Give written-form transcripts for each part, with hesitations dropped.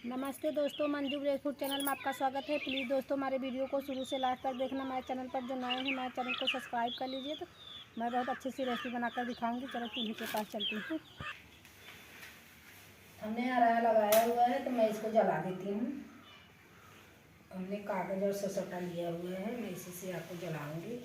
नमस्ते दोस्तों, Manju break food channel में आपका स्वागत है। प्लीज़ दोस्तों हमारे वीडियो को शुरू से लास्ट तक देखना। हमारे चैनल पर जो नए हैं हमारे चैनल को सब्सक्राइब कर लीजिए। तो मैं बहुत अच्छी सी रेसिपी बनाकर दिखाऊंगी। चलो चूल्हे के पास चलती हूँ। हमने हरा लगाया हुआ है तो मैं इसको जला देती हूँ। हमने कागज और ससटा लिया हुआ है, मैं इसी से आपको जलाऊंगी।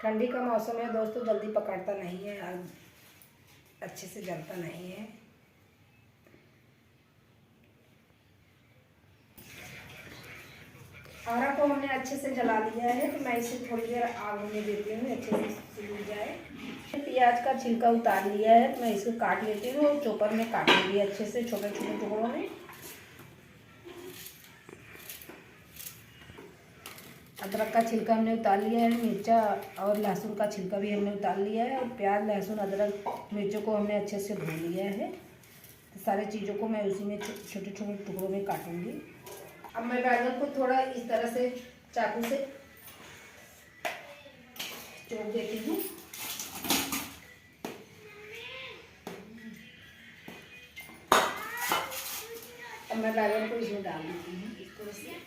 ठंडी का मौसम है दोस्तों, जल्दी पकड़ता नहीं है और अच्छे से जलता नहीं है। आरा को हमने अच्छे से जला लिया है तो मैं इसे थोड़ी देर आग में देती हूँ, अच्छे से सूख जाए। प्याज का छिलका उतार लिया है तो मैं इसको काट लेती हूँ और चॉपर में काटूंगी अच्छे से छोटे छोटे टुकड़ों में। अदरक का छिलका हमने उतार लिया है, मिर्चा और लहसुन का छिलका भी हमने उतार लिया है और प्याज लहसुन अदरक मिर्चों को हमने अच्छे से धो लिया है। तो सारी चीज़ों को मैं उसी में छोटे छोटे टुकड़ों में काटूंगी। अब मैं बैंगन को थोड़ा इस तरह से चाकू से चोट देती हूँ। अब मैं बैंगन को इसमें डाल देती हूँ इस तरह से।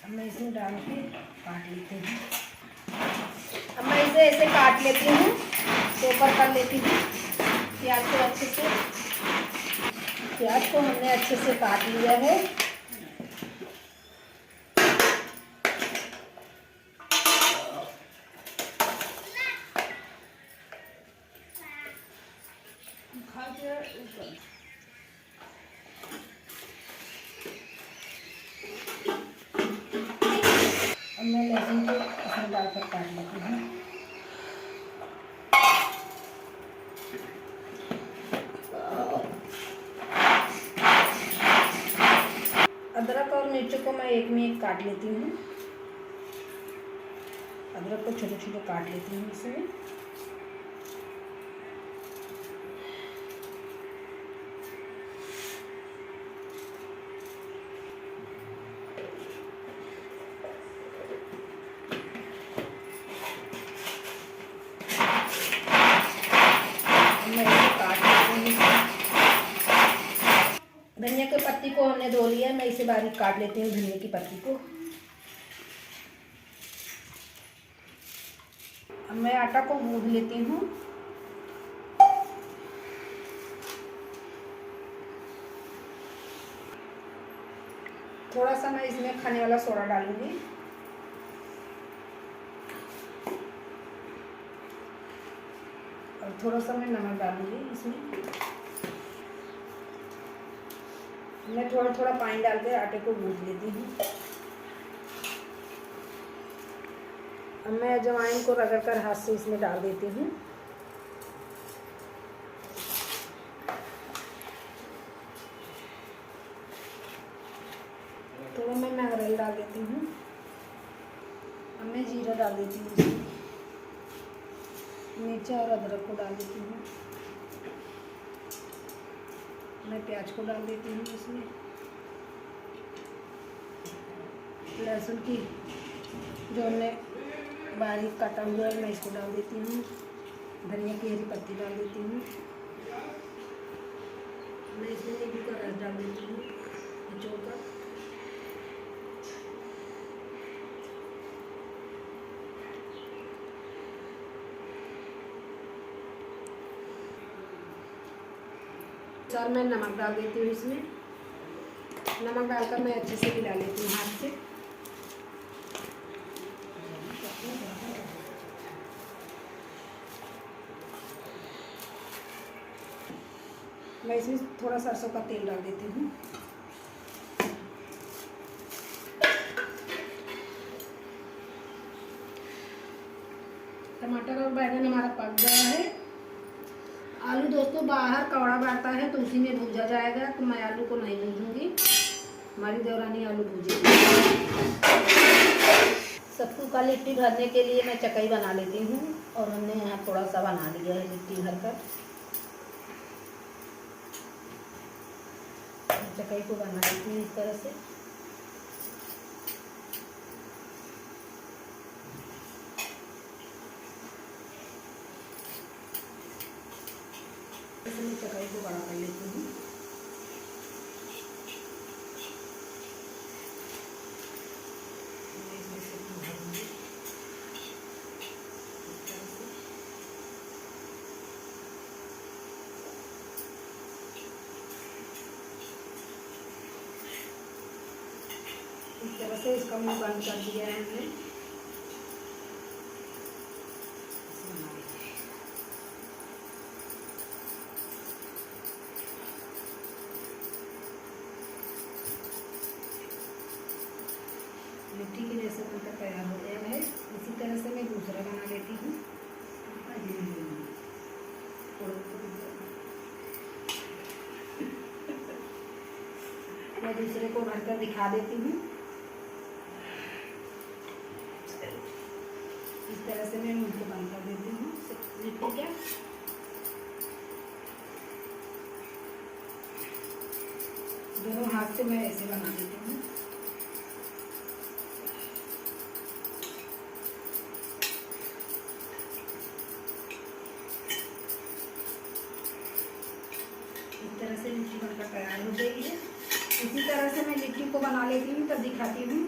अब मैं इसमें डाल के काट लेती हूँ। अब मैं इसे ऐसे काट लेती हूँ, चॉपर कर लेती हूँ प्याज को अच्छे से। प्याज को हमने अच्छे से काट लिया है। अब मैं लहसुन को इसमें डालकर काट लेती हूँ। अदरक और मिर्चों को मैं एक में एक काट लेती हूँ। अदरक को छोटे छोटे काट लेती हूँ इसमें। धनिया की पत्ती को हमने धो लिया है, मैं इसे बारीक काट लेती हूँ धनिया की पत्ती को। अब मैं आटा को गूंद लेती हूँ। थोड़ा सा मैं इसमें खाने वाला सोडा डालूंगी और थोड़ा सा मैं नमक डालूंगी इसमें। मैं थोड़ा थोड़ा पानी डालकर आटे को गूंद लेती हूँ। अब मैं अजवाइन को रगड़ कर हाथ से इसमें डाल देती हूँ। थोड़ा मैं नारियल डाल देती हूँ। अब मैं जीरा डाल देती हूँ इसमें। मिर्चा और अदरक को डाल देती हूँ। मैं प्याज को डाल देती हूँ इसमें। लहसुन की जो हमने बारीक काटा हुआ है मैं इसको डाल देती हूँ। धनिया की हरी पत्ती डाल देती हूँ। मैं इसमें नींबू का रस डाल देती हूँ निचोड़ कर। सर मैं नमक डाल देती हूँ इसमें। नमक डालकर मैं अच्छे से मिला लेती हूँ हाथ से। मैं इसमें थोड़ा सरसों का तेल डाल देती हूँ। टमाटर और बैंगन हमारा पक गया है। आलू दोस्तों बाहर कौड़ा रहता है तो उसी में भूजा जाएगा, तो मैं आलू को नहीं भूजूंगी। हमारी देवरानी आलू भूजेगी। सत्तू का लिट्टी भरने के लिए मैं चकई बना लेती हूँ और हमने यहाँ थोड़ा सा बना लिया है लिट्टी भरकर। चकाई को बना लेती हूँ इस तरह से। इसमें चकाई को बड़ा कर लेती हूँ। इस तरह से इसका मुंह बंद कर दिया है हमने। लिट्टी के जैसे बनकर तैयार हो गया है। इसी तरह से मैं दूसरा बना लेती हूँ। मैं दूसरे को भरकर दिखा देती हूँ। इस तरह से मैं उनको बंद कर देती हूँ लिट्टी का। दोनों हाथ से मैं ऐसे बना देती हूँ। इस तरह से लिट्टी बनकर तैयार हो गई है। इसी तरह से मैं लिट्टी को बना लेती हूँ, तब दिखाती हूँ।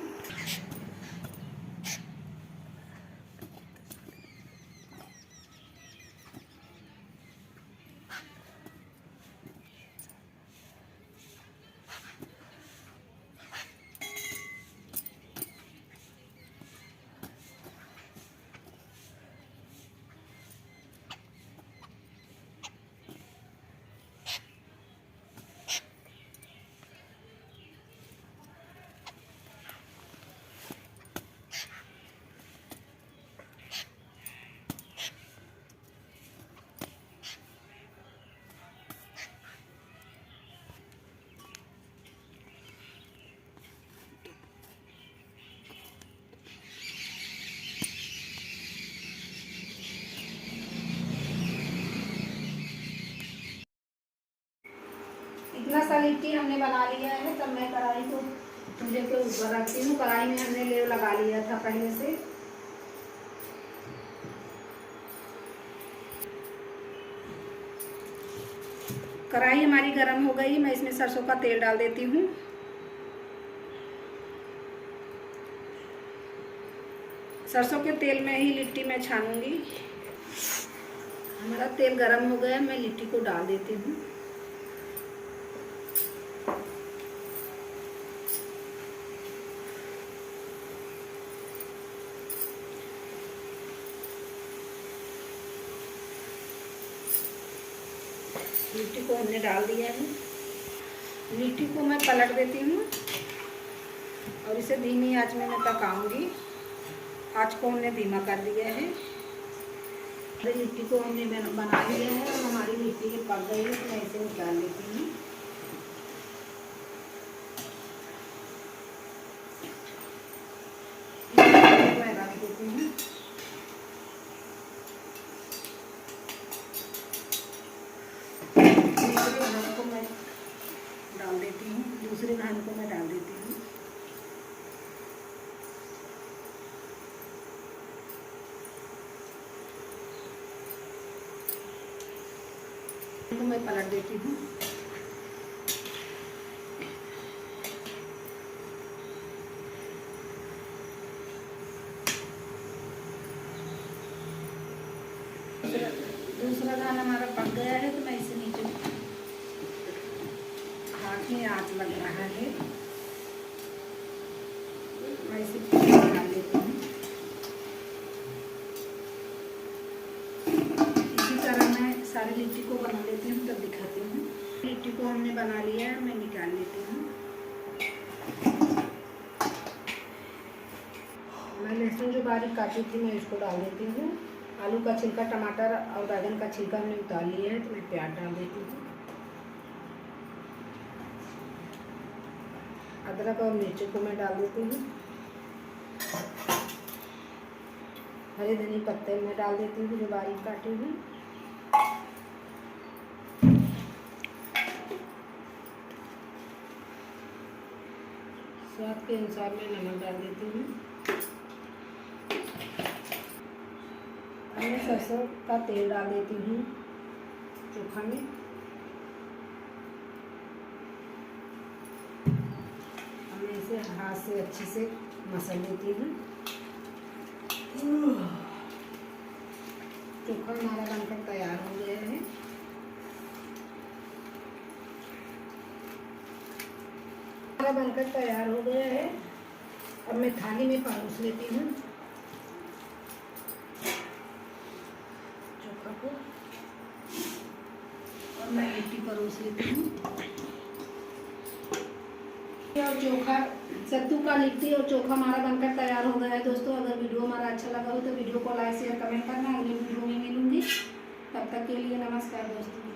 इतना सा लिट्टी हमने बना लिया है। तब मैं कढ़ाई को चूल्हे के ऊपर रखती हूँ। कढ़ाई में हमने लेव लगा लिया था पहले से। कढ़ाई हमारी गर्म हो गई। मैं इसमें सरसों का तेल डाल देती हूँ। सरसों के तेल में ही लिट्टी मैं छानूंगी। हमारा तेल गर्म हो गया। मैं लिट्टी को डाल देती हूँ। लिट्टी को हमने डाल दिया है। लिट्टी को मैं पलट देती हूँ और इसे धीमी आंच में मैं पकाऊंगी। आंच को हमने धीमा कर दिया है। लिट्टी को हमने बना लिया है और हमारी लिट्टी के पक गई है, तो मैं इसे निकाल लेती हूँ। मैं रख देती हूँ। दूसरे घान को मैं डाल देती हूँ। दूसरे घान को मैं डाल देती हूँ। तो मैं पलट देती हूँ। दूसरा दाल हमारा पक गया है, तो मैं इसे नीचे हाथ में आंच लग रहा है, मैं इसे डाल देती हूँ। इसी तरह मैं सारी लिट्टी को बना लेती हूँ, तब दिखाती हूँ। लिट्टी को हमने बना लिया है, मैं निकाल लेती हूँ। मैं लहसुन जो बारीक काटी थी मैं इसको डाल देती हूँ। आलू का छिलका, टमाटर और बैंगन का छिलका हमने उतार लिया है, तो मैं प्याज डाल देती हूँ। अदरक और मिर्ची को मैं डाल देती हूँ। हरे धनी पत्ते मैं डाल देती हूँ जो बारीक काटे हुए। स्वाद के अनुसार मैं नमक डाल देती हूँ। मैं सरसों का तेल डाल देती हूँ चोखा में। मैं इसे हाथ से अच्छे से मसल लेती हूँ। चोखा हमारा बनकर तैयार हो गया है। हमारा बनकर तैयार हो गया है। अब मैं थाली में परोस लेती हूँ चोखा को, और मैं लिट्टी परोस लेती हूँ। और चोखा, सत्तू का लिट्टी और चोखा हमारा बनकर तैयार हो गया है। दोस्तों, अगर वीडियो हमारा अच्छा लगा हो तो वीडियो को लाइक शेयर कमेंट करना। अगले वीडियो में मिलूंगी, तब तक के लिए नमस्कार दोस्तों।